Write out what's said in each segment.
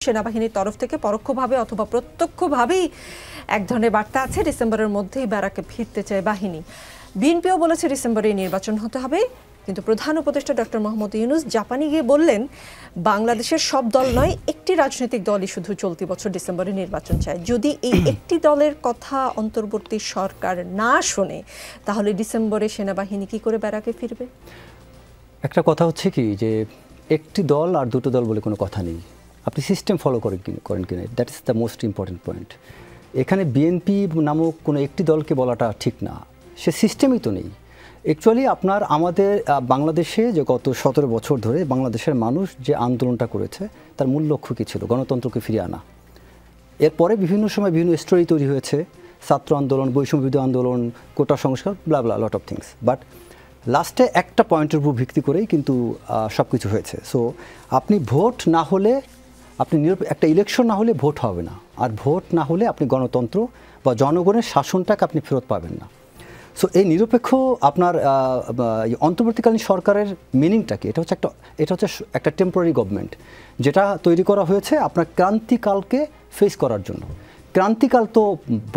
সেনাবাহিনীর তরফ থেকে পরোক্ষভাবে অথবা প্রত্যক্ষভাবেই এক ধরনের বার্তা আছে, ডিসেম্বরের মধ্যেই ব্যারাকে ফিরতে চায় বাহিনী। বিএনপিও বলেছে ডিসেম্বরে নির্বাচন হতে হবে, কিন্তু প্রধান উপদেষ্টা ডক্টর মোহাম্মদ ইউনূস জাপানে গিয়ে বললেন বাংলাদেশের সব দল নয়, একটি রাজনৈতিক দলই শুধু চলতি বছর ডিসেম্বরে নির্বাচন চায়। যদি এই একটি দলের কথা অন্তর্বর্তী সরকার না শোনে, তাহলে ডিসেম্বরে সেনাবাহিনী কি করে ব্যারাকে ফিরবে? একটা কথা হচ্ছে কি, যে একটি দল আর দুটো দল বলে কোনো কথা নেই। আপনি সিস্টেম ফলো করেন কিনা, that is the most important point. এখানে বিএনপি নামক কোনো একটি দলকে বলাটা ঠিক না, সে সিস্টেমই তো নেই। অ্যাকচুয়ালি আমাদের বাংলাদেশে যে গত 17 বছর ধরে বাংলাদেশের মানুষ যে আন্দোলনটা করেছে, তার মূল লক্ষ্য কী ছিল? গণতন্ত্রকে ফিরিয়ে আনা। এরপরে বিভিন্ন সময় বিভিন্ন স্টোরি তৈরি হয়েছে, ছাত্র আন্দোলন, বৈষম্যবিরোধী আন্দোলন, কোটা সংস্কার, ব্লা ব্লা, লট অফ থিংস। বাট লাস্টে একটা পয়েন্টের উপর ভিত্তি করেই কিন্তু সব কিছু হয়েছে। সো আপনি ভোট না হলে, আপনি একটা ইলেকশন না হলে ভোট হবে না, আর ভোট না হলে আপনি গণতন্ত্র বা জনগণের শাসনটাকে আপনি ফেরত পাবেন না। সো এই নিরপেক্ষ আপনার অন্তর্বর্তীকালীন সরকারের মিনিংটা কি? এটা হচ্ছে একটা টেম্পোরারি গভর্নমেন্ট, যেটা তৈরি করা হয়েছে আপনার ক্রান্তিকালকে ফেস করার জন্য। ক্রান্তিকাল তো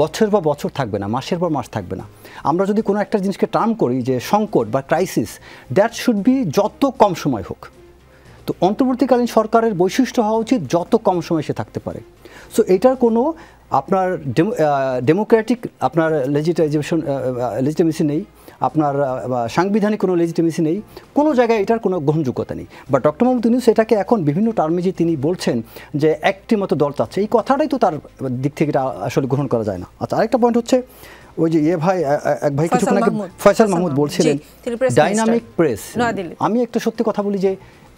বছর বা বছর থাকবে না, মাসের পর মাস থাকবে না। আমরা যদি কোনো একটা জিনিসকে টার্ম করি যে সংকট বা ক্রাইসিস, দ্যাট শুড বি যত কম সময় হোক। তো অন্তর্বর্তীকালীন সরকারের বৈশিষ্ট্য হওয়া উচিত যত কম সময় সে থাকতে পারে। সো এটার কোনো আপনার ডেমোক্রেটিক আপনার লেজিটিমেসি নেই, আপনার সাংবিধানিক কোনো লেজিটিমেসি নেই, কোনো জায়গায় এটার কোনো গ্রহণযোগ্যতা নেই। বা ডক্টর মোহাম্মদ ইউনূস এটাকে এখন বিভিন্ন টার্মে যে তিনি বলছেন যে একটি মতো দল চাচ্ছে, এই কথাটাই তো তার দিক থেকে এটা আসলে গ্রহণ করা যায় না। আচ্ছা, আরেকটা পয়েন্ট হচ্ছে ওই যে এক ভাই কিছুক্ষণ আগে ফয়সাল মাহমুদ বলছিলেন ডাইনামিক প্রেস। আমি একটা সত্যি কথা বলি যে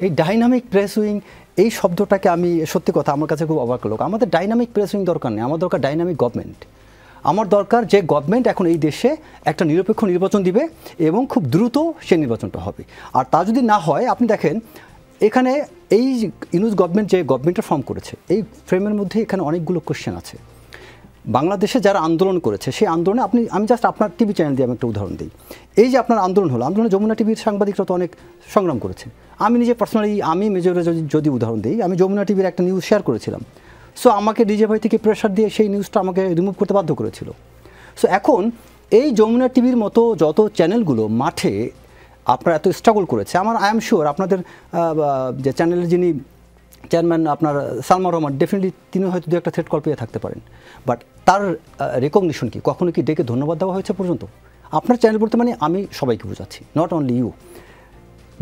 এই ডাইনামিক প্রেস উইং, এই শব্দটাকে আমি সত্যি কথা আমার কাছে খুব অবাক লোক। আমাদের ডাইনামিক প্রেস উইং দরকার নেই, আমার দরকার ডাইনামিক গভর্নমেন্ট। আমার দরকার যে গভর্নমেন্ট এখন এই দেশে একটা নিরপেক্ষ নির্বাচন দিবে এবং খুব দ্রুত সে নির্বাচনটা হবে। আর তা যদি না হয়, আপনি দেখেন এখানে এই ইউনূস গভর্নমেন্ট যে গভর্নমেন্টটা ফর্ম করেছে, এই ফ্রেমের মধ্যে এখানে অনেকগুলো কোশ্চেন আছে। বাংলাদেশে যারা আন্দোলন করেছে, সেই আন্দোলনে আমি জাস্ট আপনার টিভি চ্যানেল দিয়ে আমি একটা উদাহরণ দিই। এই যে আপনার আন্দোলন হলো, আন্দোলনে যমুনা টিভির সাংবাদিকরা তো অনেক সংগ্রাম করেছে। আমি নিজে পার্সোনালি, আমি মেজরে যদি উদাহরণ দিই, আমি যমুনা টিভির একটা নিউজ শেয়ার করেছিলাম। সো আমাকে ডিজে ভাই থেকে প্রেশার দিয়ে সেই নিউজটা আমাকে রিমুভ করতে বাধ্য করেছিল। সো এখন এই যমুনা টিভির মতো যত চ্যানেলগুলো মাঠে আপনারা এত স্ট্রাগল করেছে, আই এম শিওর আপনাদের যে চ্যানেলের যিনি চেয়ারম্যান আপনার সালমান রহমান, ডেফিনেটলি তিনি হয়তো দু একটা থ্রেড কল পেয়ে থাকতে পারেন। বাট তার রেকগনিশন কি? কখনো কি ডেকে ধন্যবাদ দেওয়া হয়েছে পর্যন্ত? আপনার চ্যানেল বলতে মানে আমি সবাইকে বোঝাচ্ছি, নট অনলি ইউ।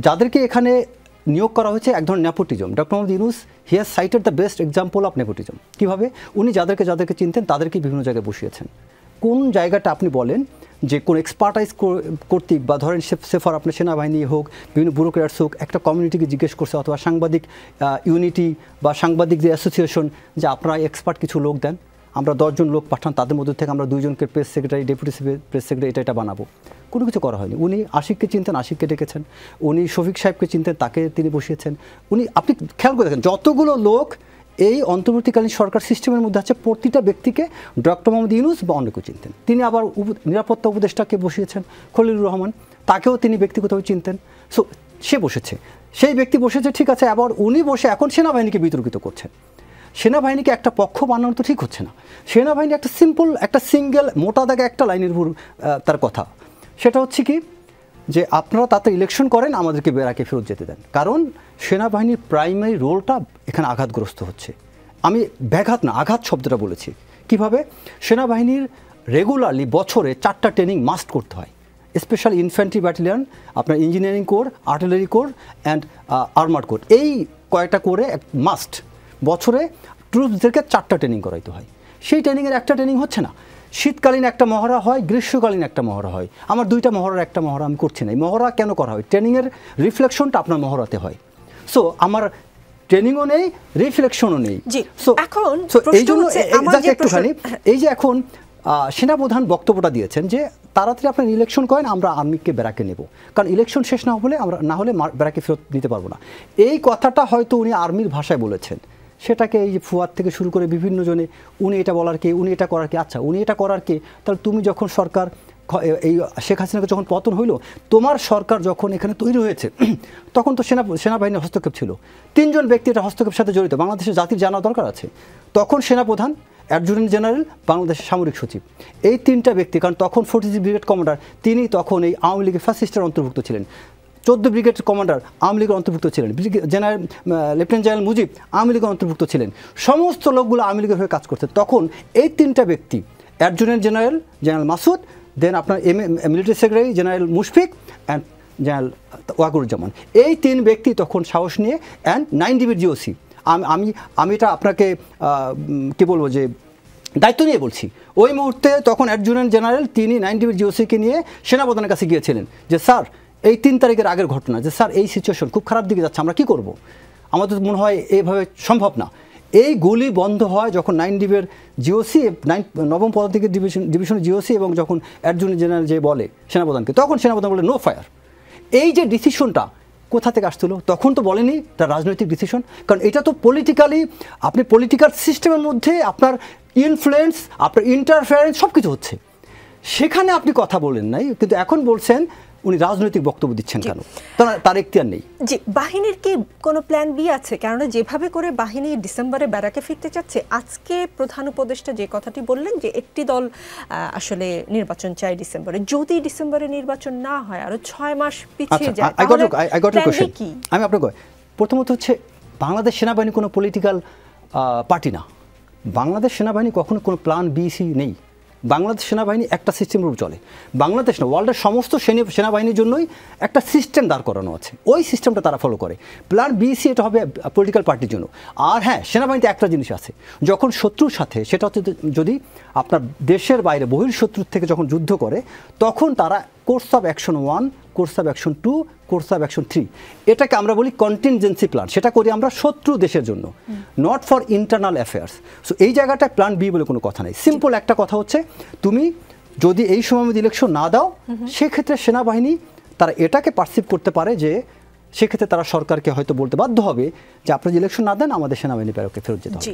যাদেরকে এখানে নিয়োগ করা হয়েছে এক ধরনের nepotism. Doctor Mohammad Yunus he has cited the best example of nepotism. কীভাবে? উনি যাদেরকে চিনতেন তাদেরকে বিভিন্ন জায়গায় বসিয়েছেন। কোন জায়গাটা আপনি বলেন যে কোন এক্সপার্টাইজ কর্তৃক, বা ধরেন সেফার আপনার সেনাবাহিনী হোক, বিভিন্ন ব্যুরোক্র্যাটস হোক, একটা কমিউনিটিকে জিজ্ঞেস করছে, অথবা সাংবাদিক ইউনিটি বা সাংবাদিক যে অ্যাসোসিয়েশন, যে আপনারা এক্সপার্ট কিছু লোক দেন, আমরা 10 জন লোক পাঠান, তাদের মধ্যে থেকে আমরা 2 জনকে press secretary, deputy press secretary এটা বানাবো। কোনো কিছু করা হয়নি। উনি আশিককে চিনতেন, আশিককে ডেকেছেন। উনি শফিক সাহেবকে চিনতেন, তাকে তিনি বসিয়েছেন। আপনি খেয়াল করে দেখেন, যতগুলো লোক এই অন্তর্বর্তীকালীন সরকার সিস্টেমের মধ্যে আছে, প্রতিটা ব্যক্তিকে ডক্টর মোহাম্মদ ইউনূস বা অন্য কেউ চিনতেন। তিনি আবার নিরাপত্তা উপদেষ্টাকে বসিয়েছেন, খলিলুর রহমান, তাকেও তিনি ব্যক্তিগতভাবে চিনতেন। সো সে বসেছে, সেই ব্যক্তি বসেছে, ঠিক আছে। আবার উনি বসে এখন সেনাবাহিনীকে বিতর্কিত করছেন। সেনাবাহিনীকে একটা পক্ষ বানানো তো ঠিক হচ্ছে না। সেনাবাহিনী একটা সিম্পল, একটা সিঙ্গেল মোটা দাগে একটা লাইনের উপর তার কথা, সেটা হচ্ছে কি যে আপনারা তাতে ইলেকশন করেন, আমাদেরকে ব্যারাকে ফেরত যেতে দেন। কারণ সেনাবাহিনীর প্রাইমারি রোলটা এখানে আঘাতগ্রস্ত হচ্ছে। আমি ব্যাঘাত না, আঘাত শব্দটা বলেছি। কিভাবে? সেনাবাহিনীর রেগুলারলি বছরে 4টা ট্রেনিং মাস্ট করতে হয়, স্পেশাল ইনফ্যান্ট্রি ব্যাটালিয়ন, আপনার engineering core, artillery core and armoured core, এই কয়েকটা করে মাস্ট বছরে ট্রুপসদেরকে 4টা ট্রেনিং করাইতে হয়। সেই ট্রেনিংয়ের একটা ট্রেনিং হচ্ছে না। শীতকালীন একটা মহড়া হয়, গ্রীষ্মকালীন একটা মহড়া হয়। আমার 2টা মহড়ার একটা মহড়া আমি করছি না। এই মহড়া কেন করা হয়? ট্রেনিংয়ের রিফ্লেকশনটা আপনার মহড়াতে হয়। সো আমার ট্রেনিংও নেই, রিফ্লেকশনও নেই। সো এই জন্য একটুখানি এই যে এখন সেনাপ্রধান বক্তব্যটা দিয়েছেন যে তাড়াতাড়ি আপনার ইলেকশন করেন, আমরা আর্মিকে ব্যারাকে নেব, কারণ ইলেকশন শেষ না হলে আমরা ব্যারাকে ফেরত নিতে পারবো না। এই কথাটা হয়তো উনি আর্মির ভাষায় বলেছেন, সেটাকে এই যে ফুয়াদ থেকে শুরু করে বিভিন্ন জনে উনি এটা বলার কে, উনি এটা করার কে। আচ্ছা, উনি এটা করার কে? তাহলে তুমি যখন সরকার এই শেখ হাসিনাকে যখন পতন হইলো, তোমার সরকার যখন এখানে তৈরি হয়েছে তখন তো সেনাবাহিনীর হস্তক্ষেপ ছিল। 3 জন ব্যক্তি এটা হস্তক্ষেপের সাথে জড়িত, বাংলাদেশের জাতির জানা দরকার আছে। তখন সেনাপ্রধান, অ্যাডজুটেন্ট জেনারেল, বাংলাদেশের সামরিক সচিব, এই 3টা ব্যক্তি, কারণ তখন 43 ব্রিগেড কমান্ডার তিনি তখন এই আওয়ামী লীগের ফ্যাসিস্টের অন্তর্ভুক্ত ছিলেন। 14 ব্রিগেড কমান্ডার আওয়ামী লীগের অন্তর্ভুক্ত ছিলেন, general lieutenant general Mujib Awami লীগের অন্তর্ভুক্ত ছিলেন, সমস্ত লোকগুলো আওয়ামী লীগের হয়ে কাজ করছে। তখন এই 3টা ব্যক্তি, অ্যাডজুটেন্ট জেনারেল জেনারেল মাসুদ, দেন আপনার military secretary general Mushfiq and general Wakuruzzaman, এই 3 ব্যক্তি তখন সাহস নিয়ে অ্যান্ড 9 ডিবির জিওসি, আমি এটা আপনাকে কী বলবো যে দায়িত্ব নিয়ে বলছি, ওই মুহূর্তে তখন অ্যাডজুটেন্ট জেনারেল তিনি 9 ডিবির জিওসিকে নিয়ে সেনাপ্রধানের কাছে গিয়েছিলেন যে স্যার এই 3 তারিখের আগের ঘটনা, যে স্যার এই সিচুয়েশন খুব খারাপ দিকে যাচ্ছে, আমরা কী করব, আমাদের মনে হয় এইভাবে সম্ভব না। এই গুলি বন্ধ হয় যখন 9 ডিবির জিওসি, 9ম পদাতিক ডিভিশনের জিওসি এবং যখন অ্যাডজুটেন্ট জেনারেল যে বলে সেনাপ্রধানকে, তখন সেনাপ্রধান বলে নো ফায়ার। এই যে ডিসিশনটা কোথা থেকে আসছিল, তখন তো বলেনি তার রাজনৈতিক ডিসিশন, কারণ এটা তো পলিটিক্যালি, আপনি পলিটিক্যাল সিস্টেমের মধ্যে আপনার ইনফ্লুয়েন্স, আপনার ইন্টারফেয়ারেন্স সব কিছু হচ্ছে, সেখানে আপনি কথা বলেন নাই, কিন্তু এখন বলছেন উনি রাজনৈতিক বক্তব্য দিচ্ছেন কেন, তার এখতিয়ার নেই। জি, বাহিনীর কি কোনো প্ল্যান বি আছে? কেননা যেভাবে করে বাহিনী ডিসেম্বরে ব্যারাকে ফিরতে চাচ্ছে, আজকে প্রধান উপদেষ্টা যে কথাটি বললেন যে একটি দল আসলে নির্বাচন চায় ডিসেম্বরে, যদি ডিসেম্বরে নির্বাচন না হয় আরো 6 মাস পিছিয়ে যায়, তাহলে কি? আমি আপনাকে প্রথমত হচ্ছে বাংলাদেশ সেনাবাহিনী কোনো পলিটিক্যাল পার্টি না, বাংলাদেশ সেনাবাহিনী কখনো কোনো প্ল্যান বি সি নেই। বাংলাদেশ সেনাবাহিনী একটা সিস্টেমের উপর চলে, বাংলাদেশ না ওয়ার্ল্ডের সমস্ত সেনাবাহিনীর জন্যই একটা সিস্টেম দাঁড় করানো আছে, ওই সিস্টেমটা তারা ফলো করে। প্ল্যান বি সি এটা হবে পলিটিক্যাল পার্টির জন্য। আর হ্যাঁ, সেনাবাহিনীতে একটা জিনিস আছে, যখন শত্রুর সাথে, সেটা হচ্ছে যদি আপনার দেশের বাইরে বহির্শত্রুর থেকে যখন যুদ্ধ করে, তখন তারা course of action 1, course of action 2, course of action 3, এটাকে আমরা বলি কন্টিনজেন্সি প্ল্যান, সেটা করি আমরা শত্রু দেশের জন্য, not for internal affairs. So এই জায়গাটায় প্ল্যান বি বলে কোনো কথা নেই। সিম্পল একটা কথা হচ্ছে, তুমি যদি এই সময় মধ্যে ইলেকশন না দাও, সেক্ষেত্রে সেনাবাহিনী তারা এটাকে পারসিভ করতে পারে যে সেক্ষেত্রে তারা সরকারকে হয়তো বলতে বাধ্য হবে যে আপনারা ইলেকশন না দেন, আমাদের সেনাবাহিনী ব্যারাকে ফেরত যেতে হবে।